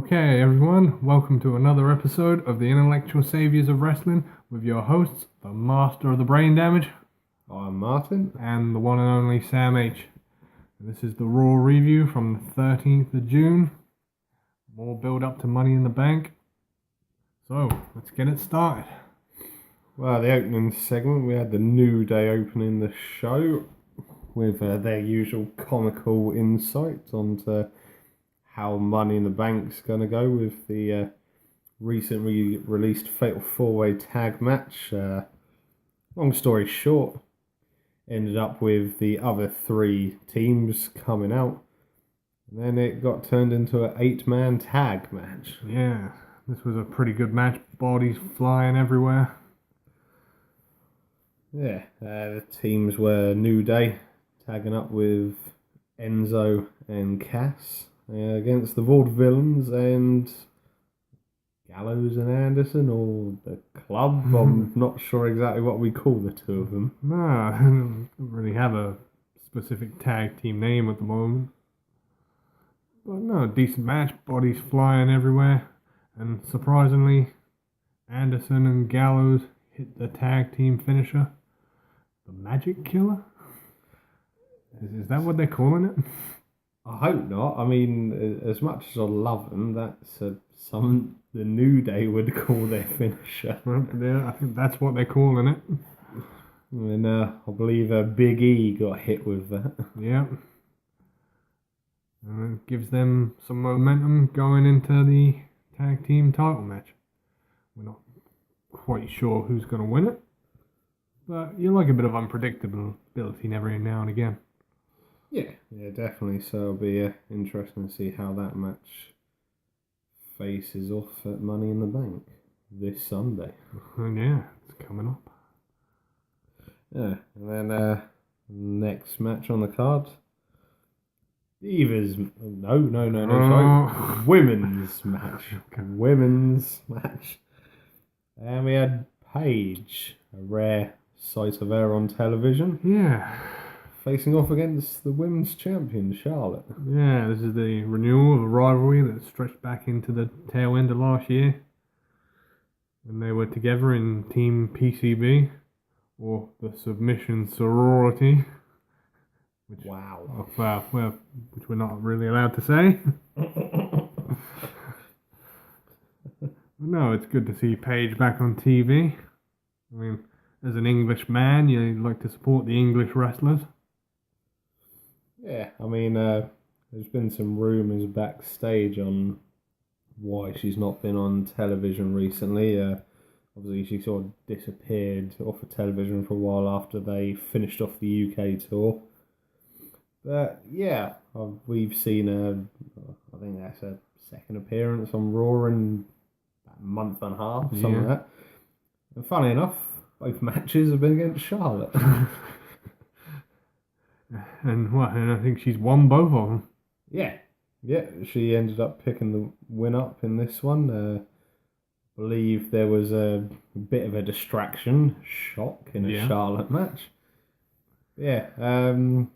Okay, everyone, welcome to another episode of the Intellectual Saviors of Wrestling with your hosts, the Master of the Brain Damage, I'm Martin. and the one and only Sam H. This is the Raw review from the 13th of June. More build up to Money in the Bank. So, let's get it started. Well, the opening segment, we had the New Day opening the show with their usual comical insights onto how Money in the Bank's going to go with the recently released Fatal 4-Way Tag match. Long story short, ended up with the other three teams coming out. And then it got turned into an 8-man tag match. Yeah, this was a pretty good match. Bodies flying everywhere. Yeah, the teams were New Day tagging up with Enzo and Cass against the Vaudevillains and Gallows and Anderson, or the Club. I'm not sure exactly what we call the two of them. No, I don't really have a specific tag team name at the moment. But no, decent match, bodies flying everywhere. And surprisingly, Anderson and Gallows hit the tag team finisher. The Magic Killer? Is that what they're calling it? I hope not. I mean, as much as I love them, that's something the New Day would call their finisher. Well, yeah, I think that's what they're calling it. And I believe Big E got hit with that. Yeah. And it gives them some momentum going into the tag team title match. We're not quite sure who's going to win it, but you like a bit of unpredictability every now and again. Yeah, definitely. So it'll be interesting to see how that match faces off at Money in the Bank this Sunday. And yeah, it's coming up. Yeah, and then next match on the card. Divas. No, sorry. Women's match. Okay. Women's match. And we had Paige, a rare sight of her on television, Yeah. facing off against the women's champion, Charlotte. Yeah, this is the renewal of a rivalry that stretched back into the tail end of last year. And they were together in Team PCB, or the Submission Sorority. Wow. Which we're not really allowed to say. No, it's good to see Paige back on TV. I mean, as an English man, you like to support the English wrestlers. Yeah, I mean, there's been some rumours backstage on why she's not been on television recently. Obviously, she sort of disappeared off of television for a while after they finished off the UK tour. But yeah, we've seen her, I think that's her second appearance on Raw in about a month and a half, something like that. And funny enough, both matches have been against Charlotte. And I think she's won both of them. Yeah, she ended up picking the win up in this one. I believe there was a bit of a distraction, shock in a Charlotte match. Yeah, and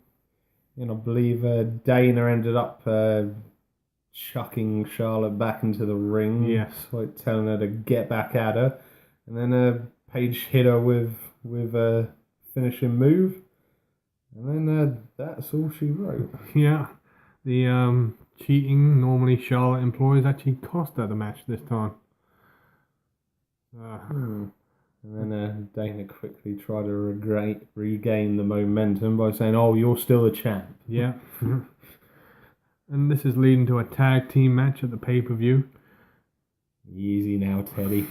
I believe Dana ended up chucking Charlotte back into the ring. Yes. Like telling her to get back at her. And then Paige hit her with a finishing move. And then that's all she wrote. Yeah. The cheating normally Charlotte employs actually cost her the match this time. And then Dana quickly tried to regain the momentum by saying, "Oh, you're still a champ." Yeah. And this is leading to a tag team match at the pay-per-view. Easy now, Teddy.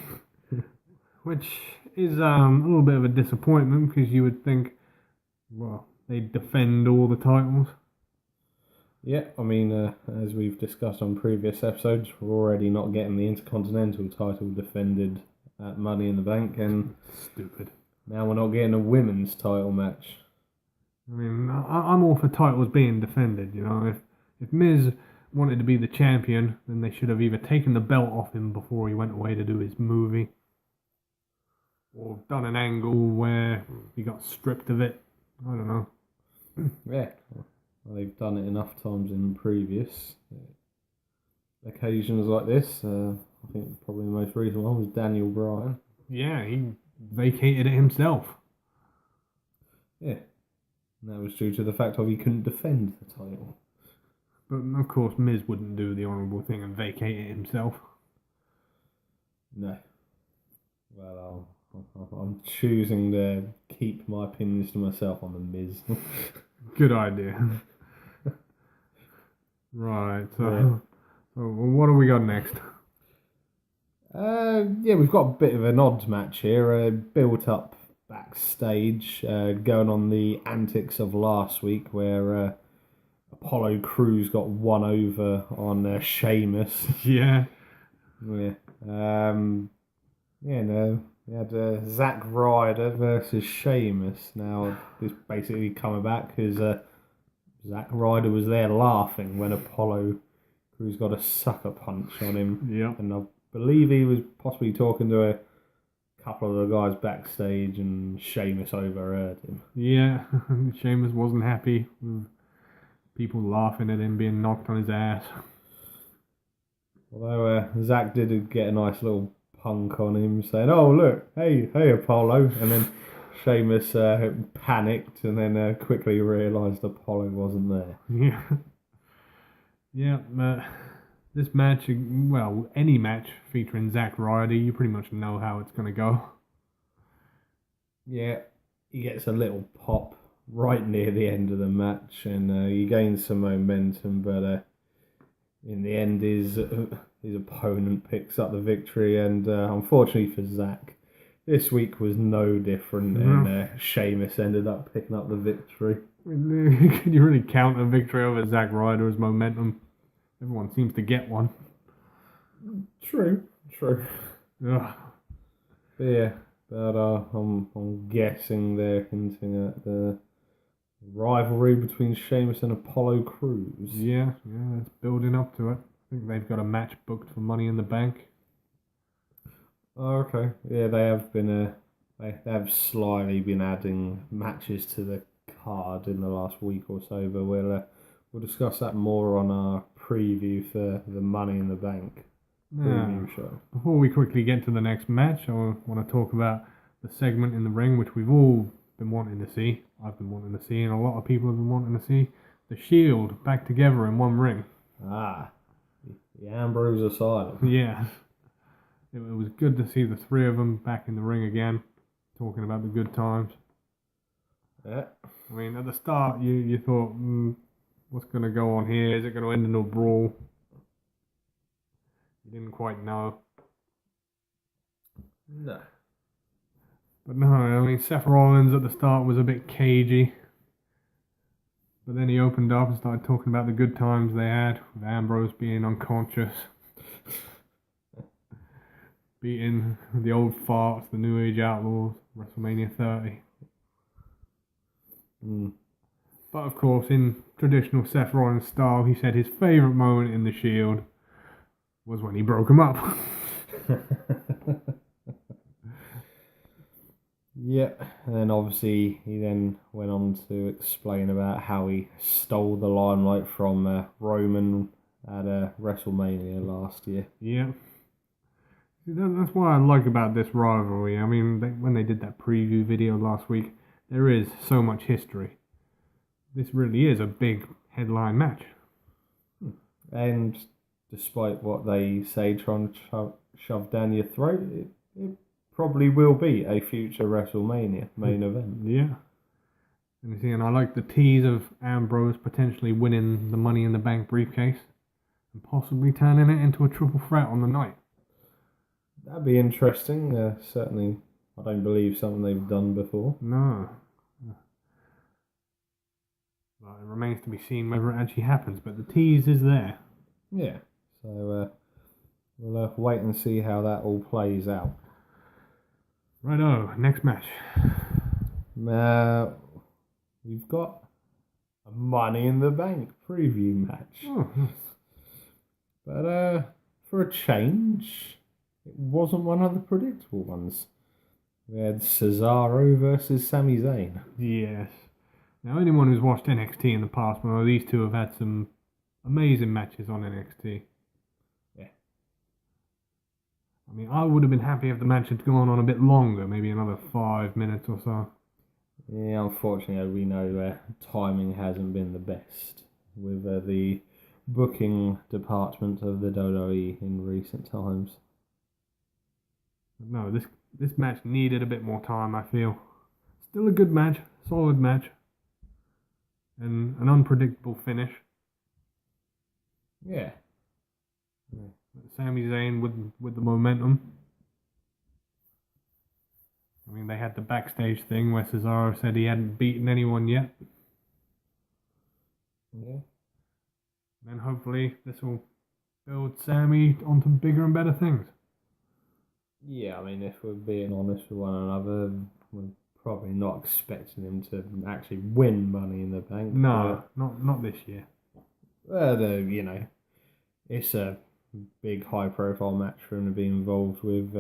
Which is a little bit of a disappointment because you would think, well, they'd defend all the titles. Yeah, I mean, as we've discussed on previous episodes, we're already not getting the Intercontinental title defended at Money in the Bank, and stupid. Now we're not getting a women's title match. I mean, I'm all for titles being defended, you know. If Miz wanted to be the champion, then they should have either taken the belt off him before he went away to do his movie, or done an angle where he got stripped of it. I don't know. Yeah, well, they've done it enough times in previous. occasions like this. I think probably the most recent one was Daniel Bryan. Yeah, he vacated it himself. Yeah, and that was due to the fact of he couldn't defend the title. But of course, Miz wouldn't do the honourable thing and vacate it himself. No. Well, I'm choosing to keep my opinions to myself on the Miz. Good idea. Right, Yeah. so what do we got next? Yeah, we've got a bit of an odd match here. Built up backstage, going on the antics of last week, where Apollo Crews got one over on Sheamus. Yeah. Yeah. No, we had Zack Ryder versus Sheamus. Now, this basically coming back because Zack Ryder was there laughing when Apollo Crews got a sucker punch on him. Yeah. And I believe he was possibly talking to a couple of the guys backstage and Sheamus overheard him. Yeah, Sheamus wasn't happy with people laughing at him being knocked on his ass. Although Zack did get a nice little punk on him saying, "Oh, look, hey Apollo." And then Sheamus panicked and then quickly realised Apollo wasn't there. Yeah. Yeah, but this match, well, any match featuring Zack Ryder, you pretty much know how it's going to go. Yeah, he gets a little pop right near the end of the match and he gains some momentum, but in the end his opponent picks up the victory, and unfortunately for Zack, this week was no different, and Sheamus ended up picking up the victory. Can you really count a victory over Zack Ryder's momentum? Everyone seems to get one. True. Ugh. Yeah, but I'm guessing they're hinting at the rivalry between Sheamus and Apollo Crews. Yeah, it's building up to it. I think they've got a match booked for Money in the Bank. Oh, okay. Yeah, they have been. They have slyly been adding matches to the card in the last week or so, but we'll discuss that more on our preview for the Money in the Bank preview show. Before we quickly get to the next match, I want to talk about the segment in the ring, which we've all been wanting to see. I've been wanting to see, and a lot of people have been wanting to see. The Shield back together in one ring. Ah, the Ambrose Asylum. Yeah. It was good to see the three of them back in the ring again, talking about the good times. Yeah. I mean, at the start, you thought, what's going to go on here? Is it going to end in a brawl? You didn't quite know. No. But no, I mean, Seth Rollins at the start was a bit cagey. But then he opened up and started talking about the good times they had, with Ambrose being unconscious. Beating the old farts, the New Age Outlaws, WrestleMania 30. But of course, in traditional Seth Rollins style, he said his favourite moment in the Shield was when he broke him up. Yeah, and then obviously he then went on to explain about how he stole the limelight from Roman at WrestleMania last year. Yeah. That's what I like about this rivalry. I mean, when they did that preview video last week, there is so much history. This really is a big headline match. And despite what they say trying to shove down your throat, it probably will be a future WrestleMania main event. Yeah. And you see, and I like the tease of Ambrose potentially winning the Money in the Bank briefcase and possibly turning it into a triple threat on the night. That'd be interesting. Certainly, I don't believe something they've done before. No. Well, it remains to be seen whether it actually happens, but the tease is there. Yeah. So we'll wait and see how that all plays out. Righto, next match. We've got a Money in the Bank preview match. Oh. But for a change, it wasn't one of the predictable ones. We had Cesaro versus Sami Zayn. Yes. Now, anyone who's watched NXT in the past will know these two have had some amazing matches on NXT. I mean, I would have been happy if the match had gone on a bit longer, maybe another 5 minutes or so. Yeah, unfortunately, we know timing hasn't been the best with the booking department of the WWE in recent times. But no, this match needed a bit more time, I feel. Still a good match, solid match, and an unpredictable finish. Yeah. Sami Zayn with the momentum. I mean, they had the backstage thing where Cesaro said he hadn't beaten anyone yet. Yeah. And hopefully this will build Sami onto bigger and better things. Yeah, I mean, if we're being honest with one another, we're probably not expecting him to actually win Money in the Bank. No, not this year. But, it's a big high-profile match for him to be involved with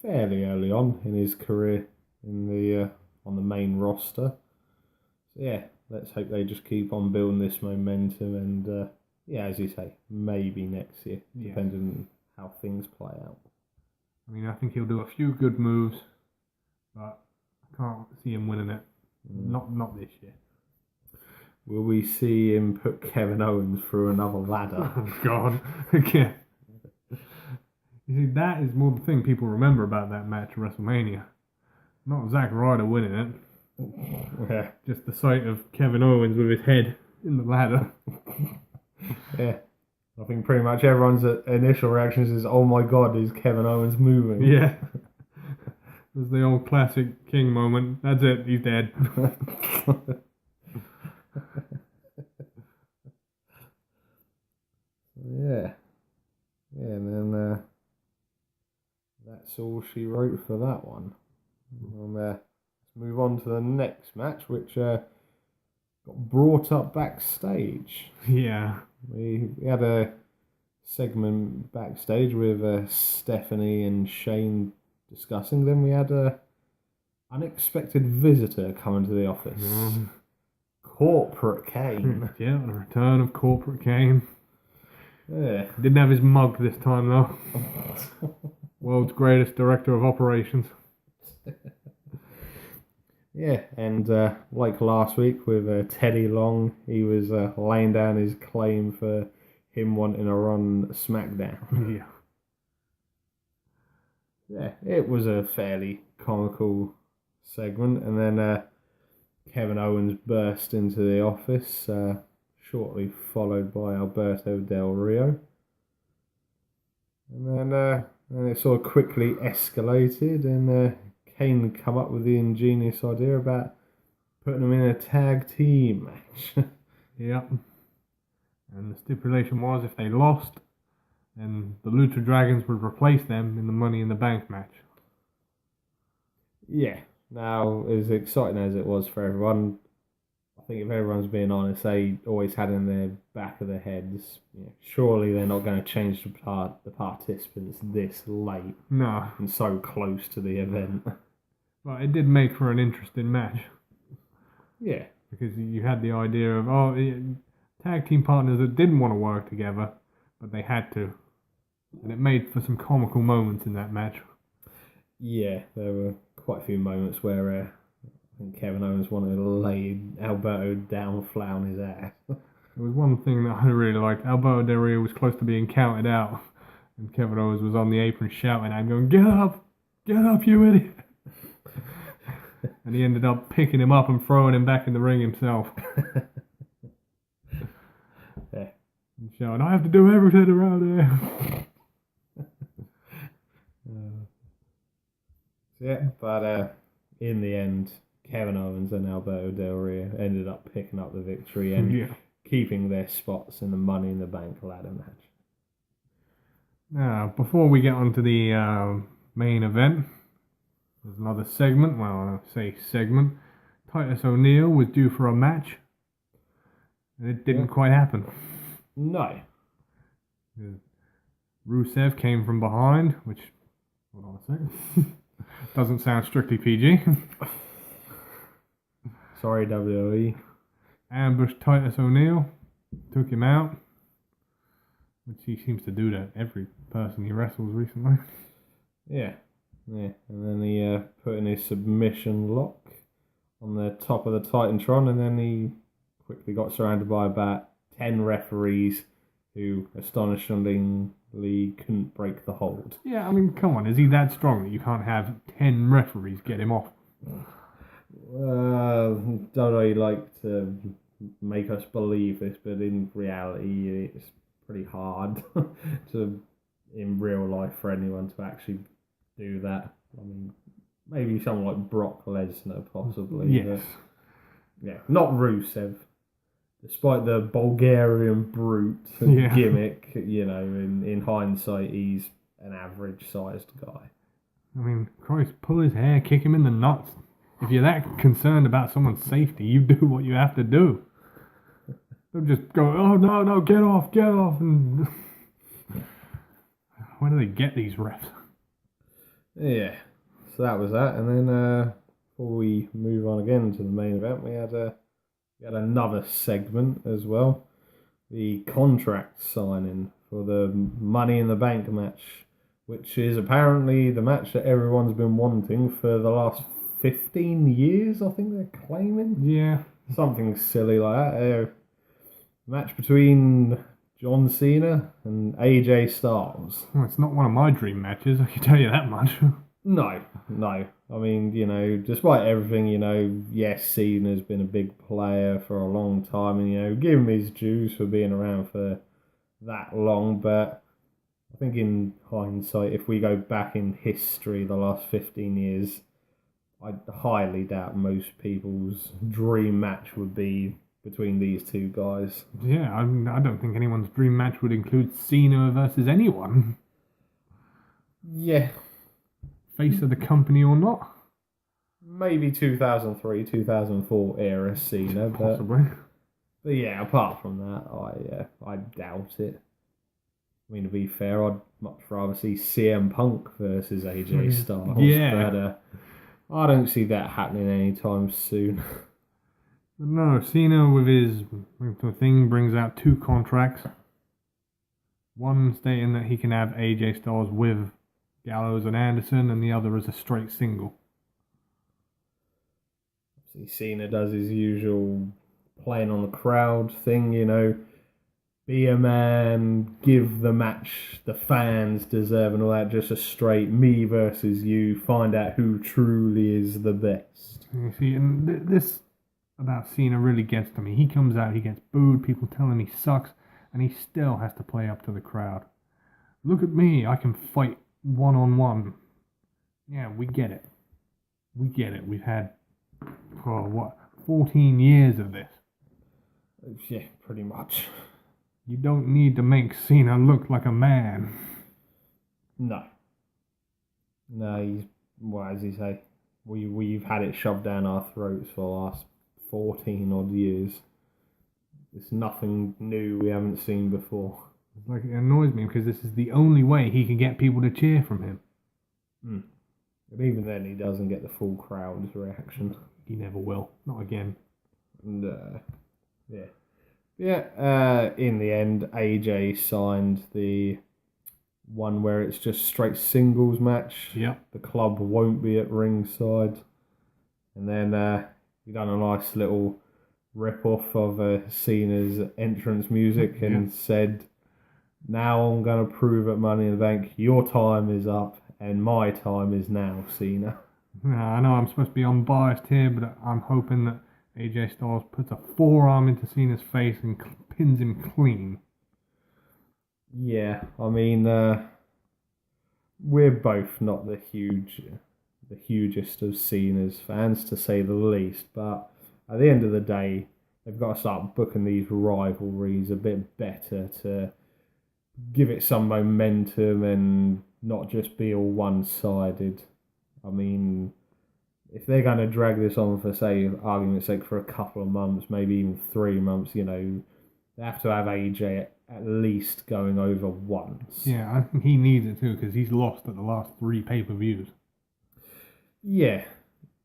fairly early on in his career in the on the main roster. So yeah, let's hope they just keep on building this momentum and as you say, maybe next year, depending on how things play out. I mean, I think he'll do a few good moves, but I can't see him winning it. Not this year. Will we see him put Kevin Owens through another ladder? Oh God, again. You see, that is more the thing people remember about that match at WrestleMania. Not Zack Ryder winning it. Yeah. Just the sight of Kevin Owens with his head in the ladder. Yeah. I think pretty much everyone's initial reactions is, oh my God, is Kevin Owens moving? Yeah. It was the old classic King moment. That's it, he's dead. Yeah. Yeah, and then that's all she wrote for that one. Let's move on to the next match, which got brought up backstage. Yeah. We had a segment backstage with Stephanie and Shane discussing. Then we had a unexpected visitor coming to the office. Corporate Kane. Yeah, the return of Corporate Kane. Yeah. Didn't have his mug this time though. World's greatest director of operations. Yeah, and like last week with Teddy Long, he was laying down his claim for him wanting to run SmackDown. Yeah. Yeah, it was a fairly comical segment, and then Kevin Owens burst into the office, shortly followed by Alberto Del Rio. And then it sort of quickly escalated, and Kane come up with the ingenious idea about putting them in a tag team match. Yep. And the stipulation was if they lost, then the Lucha Dragons would replace them in the Money in the Bank match. Yeah. Now, as exciting as it was for everyone, I think if everyone's being honest, they always had in their back of their heads, surely they're not going to change the participants this late. No. And so close to the event. But it did make for an interesting match. Yeah. Because you had the idea of, tag team partners that didn't want to work together, but they had to. And it made for some comical moments in that match. Yeah, there were quite a few moments where I think Kevin Owens wanted to lay Alberto down flat on his ass. There was one thing that I really liked. Alberto Del Rio was close to being counted out. And Kevin Owens was on the apron shouting at him, going, get up, you idiot. And he ended up picking him up and throwing him back in the ring himself. Yeah. And shouting, I have to do everything around here. Yeah, but in the end, Kevin Owens and Alberto Del Rio ended up picking up the victory and keeping their spots in the Money in the Bank ladder match. Now, before we get on to the main event, there's another segment. Well, I say segment. Titus O'Neil was due for a match, and it didn't quite happen. No. Rusev came from behind, which, hold on a second, doesn't sound strictly PG. Sorry, WWE. Ambushed Titus O'Neil, took him out, which he seems to do to every person he wrestles recently. Yeah, yeah. And then he put in his submission lock on the top of the Titantron, and then he quickly got surrounded by about 10 referees who astonishingly couldn't break the hold. Yeah, I mean, come on, is he that strong that you can't have 10 referees get him off? Don't really like to make us believe this, but in reality, it's pretty hard to, in real life, for anyone to actually do that. I mean, maybe someone like Brock Lesnar, possibly. Yes. But yeah, not Rusev. Despite the Bulgarian brute gimmick, in hindsight, he's an average-sized guy. I mean, Christ, pull his hair, kick him in the nuts. If you're that concerned about someone's safety, you do what you have to do. Don't just go, oh, no, get off. And where do they get these refs? Yeah, so that was that. And then before we move on again to the main event, we had another segment as well. The contract signing for the Money in the Bank match, which is apparently the match that everyone's been wanting for the last 15 years, I think they're claiming. Yeah. Something silly like that. Match between John Cena and AJ Styles. Well, it's not one of my dream matches, I can tell you that much. No. I mean, despite everything, yes, Cena's been a big player for a long time, and, give him his dues for being around for that long, but I think in hindsight, if we go back in history the last 15 years, I highly doubt most people's dream match would be between these two guys. Yeah, I don't think anyone's dream match would include Cena versus anyone. Yeah. Face of the company or not. Maybe 2003, 2004 era Cena, Possibly. But yeah, apart from that, I doubt it. I mean, to be fair, I'd much rather see CM Punk versus AJ Styles. Yeah. But I don't see that happening anytime soon. But no, Cena with his thing brings out 2 contracts. One stating that he can have AJ Styles with Gallows and Anderson, and the other is a straight single. See, Cena does his usual playing on the crowd thing, be a man, give the match the fans deserve and all that, just a straight me versus you, find out who truly is the best. You see, and this about Cena really gets to me. He comes out, he gets booed, people tell him he sucks, and he still has to play up to the crowd. Look at me, I can fight one-on-one. Yeah, we get it. We've had, 14 years of this. Yeah, pretty much. You don't need to make Cena look like a man. No, he's, what does he say? We've had it shoved down our throats for the last 14 odd years. It's nothing new we haven't seen before. Like, it annoys me because this is the only way he can get people to cheer from him. But even then, he doesn't get the full crowd's reaction. He never will. Not again. And in the end, AJ signed the one where it's just straight singles match. Yep. The club won't be at ringside. And then he done a nice little rip-off of Cena's entrance music and said, now I'm going to prove at Money in the Bank, your time is up and my time is now, Cena. I know I'm supposed to be unbiased here, but I'm hoping that AJ Styles puts a forearm into Cena's face and pins him clean. Yeah, I mean, we're both not the hugest of Cena's fans, to say the least, but at the end of the day, they've got to start booking these rivalries a bit better to give it some momentum and not just be all one-sided. I mean, if they're going to drag this on for, say, argument's sake, for a couple of months, maybe even 3 months, they have to have AJ at least going over once. Yeah, I think he needs it too, because he's lost at the last 3 pay-per-views. Yeah,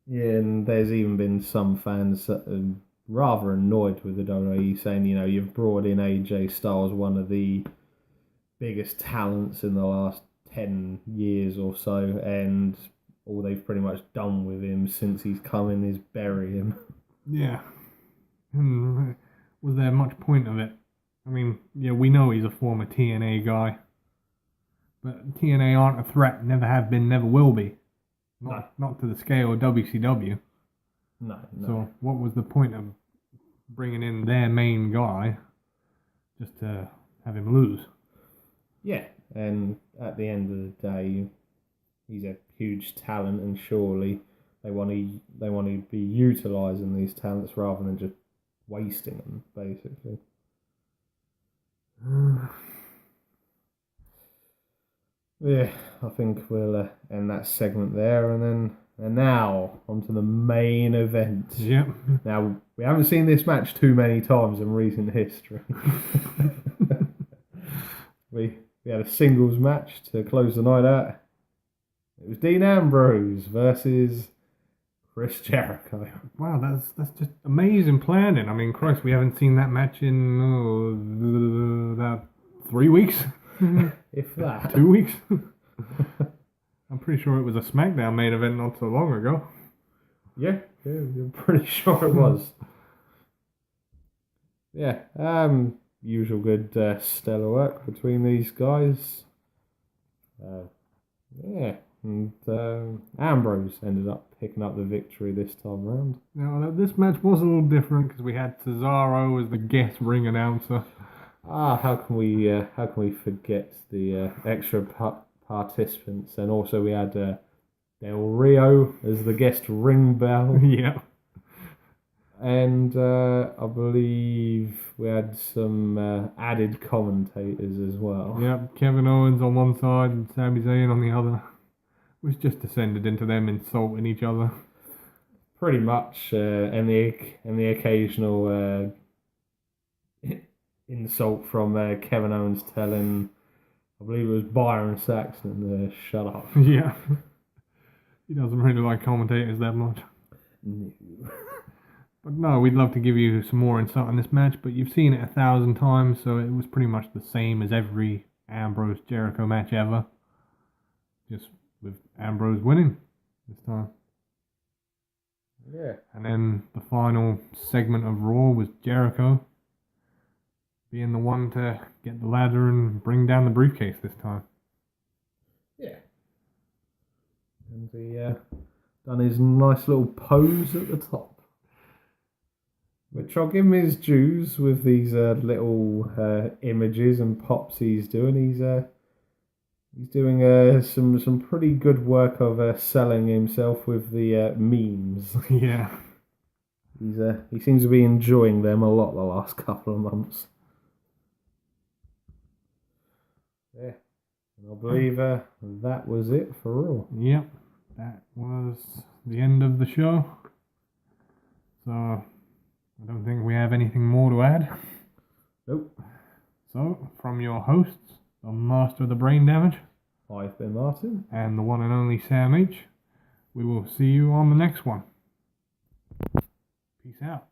and there's even been some fans that are rather annoyed with the WWE, saying, you've brought in AJ Styles, one of the biggest talents in the last 10 years or so, and all they've pretty much done with him since he's come in is bury him. Yeah. And was there much point of it? I mean, yeah, we know he's a former TNA guy. But TNA aren't a threat, never have been, never will be. Not to the scale of WCW. No. So what was the point of bringing in their main guy just to have him lose? Yeah, and at the end of the day, he's a huge talent, and surely they want to be utilising these talents rather than just wasting them, basically. Yeah, I think we'll end that segment there, and now onto the main event. Yep. Now, we haven't seen this match too many times in recent history. we had a singles match to close the night out. It was Dean Ambrose versus Chris Jericho. Wow, that's just amazing planning. I mean, Christ, we haven't seen that match in about 3 weeks. If that. 2 weeks. I'm pretty sure it was a SmackDown main event not so long ago. Yeah, I'm pretty sure it was. Yeah, usual good stellar work between these guys. Yeah, and Ambrose ended up picking up the victory this time round. Now, this match was a little different because we had Cesaro as the guest ring announcer. How can we forget the extra participants? And also we had Del Rio as the guest ring bell. Yeah. And I believe we had some added commentators as well. Yep, Kevin Owens on one side and Sami Zayn on the other. Which just descended into them insulting each other. Pretty much, and the occasional insult from Kevin Owens telling, I believe it was Byron Saxton, shut up. Yeah. He doesn't really like commentators that much. No. But no, we'd love to give you some more insight on this match, but you've seen it 1,000 times, so it was pretty much the same as every Ambrose Jericho match ever. Just with Ambrose winning this time. Yeah. And then the final segment of Raw was Jericho being the one to get the ladder and bring down the briefcase this time. Yeah. And he done his nice little pose at the top. Which I'll give him his dues with these little images and pops he's doing. He's doing some pretty good work of selling himself with the memes. Yeah. He seems to be enjoying them a lot the last couple of months. Yeah. And I believe that was it for Raw. Yep. That was the end of the show. So, I don't think we have anything more to add. Nope. So, from your hosts, the Master of the Brain Damage, I've been Martin. and the one and only Sam H. We will see you on the next one. Peace out.